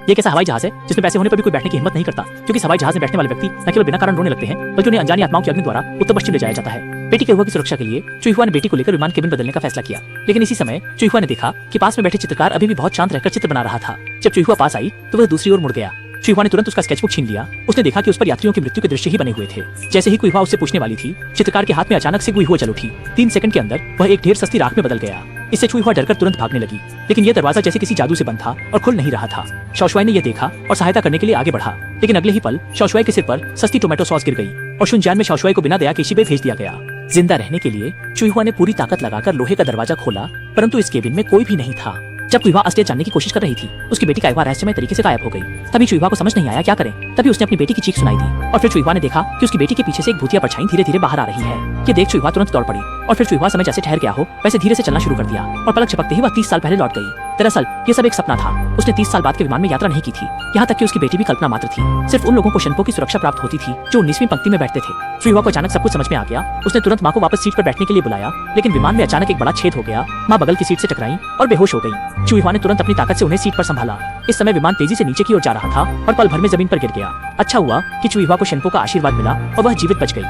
ये कैसा हवाई जहाज है जिसमें पैसे होने पर भी कोई बैठने की हिम्मत नहीं करता, क्योंकि हवाई जहाज में बैठने वाले व्यक्ति न केवल बिना कारण रोने लगते हैं बल्कि उन्हें अनजानी आत्माओं की अग्नि द्वारा उत्तर पश्चिम ले जाया जाता है। बेटी के हुआ की सुरक्षा के लिए चुईहुआ ने बेटी को लेकर विमान केबिन बदलने का फैसला किया, लेकिन इसी समय चुईहुआ ने देखा कि पास में बैठे चित्रकार अभी भी बहुत शांत रहकर चित्र बना रहा था। जब चुईहुआ पास आई तो वह दूसरी ओर मुड़ गया। चुईहुआ ने तुरंत उसका स्केचबुक छीन लिया। उसने देखा कि उस पर यात्रियों की मृत्यु के दृश्य ही बने हुए थे। जैसे ही कुईहुआ उससे पूछने वाली थी, चित्रकार के हाथ में अचानक से कुईहुआ जल उठी। 3 सेकंड के अंदर वह एक ढेर सस्ती राख में बदल गया। इससे चुईहुआ डरकर तुरंत भागने लगी, लेकिन यह दरवाजा जैसे किसी जादू से बंद था और खुल नहीं रहा था। शौशुआई ने यह देखा और सहायता करने के लिए आगे बढ़ा, लेकिन अगले ही पल शौशुआई के सिर पर सस्ती टोमेटो सॉस गिर गई और शुनजान में शौशुआई को बिना दया के शिबे भेज दिया गया। जिंदा रहने के लिए चुईहुआ ने पूरी ताकत लगाकर लोहे का दरवाजा खोला, परंतु इस केबिन में कोई भी नहीं था। जब कुईहुआ असलियत जानने की कोशिश कर रही थी, उसकी बेटी काइवा रहस्यमय तरीके से गायब हो गई। तभी चुईहुआ को समझ नहीं आया क्या करें। तभी उसने अपनी बेटी की चीख सुनाई दी और फिर चुईहुआ ने देखा कि उसकी बेटी के पीछे से एक भूतिया परछाई धीरे धीरे बाहर आ रही है। ये देख चुईहुआ तुरंत दौड़ पड़ी और फिर चुईहुआ समय जैसे ठहर गया हो वैसे धीरे से चलना शुरू कर दिया और पलक झपकते ही वह 30 साल पहले लौट गई। दरअसल ये सब एक सपना था। उसने 30 साल बाद के विमान में यात्रा नहीं की थी, यहाँ तक कि उसकी बेटी भी कल्पना मात्र थी। सिर्फ उन लोगों को शनपो की सुरक्षा प्राप्त होती थी जो 19वीं पंक्ति में बैठते थे। चुईहुआ को अचानक सब कुछ समझ में आ गया। उसने तुरंत माँ को वापस सीट पर बैठने के लिए बुलाया, लेकिन विमान में अचानक एक बड़ा छेद हो गया। माँ बगल की सीट से टकराई और बेहोश हो गई। चुईहुआ ने तुरंत अपनी ताकत से उन्हें सीट पर संभाला। इस समय विमान तेजी से नीचे की ओर जा रहा था और पल भर में जमीन पर गिर गया। अच्छा हुआ कि चुईहुआ को शनपो का आशीर्वाद मिला और वह जीवित बच गई।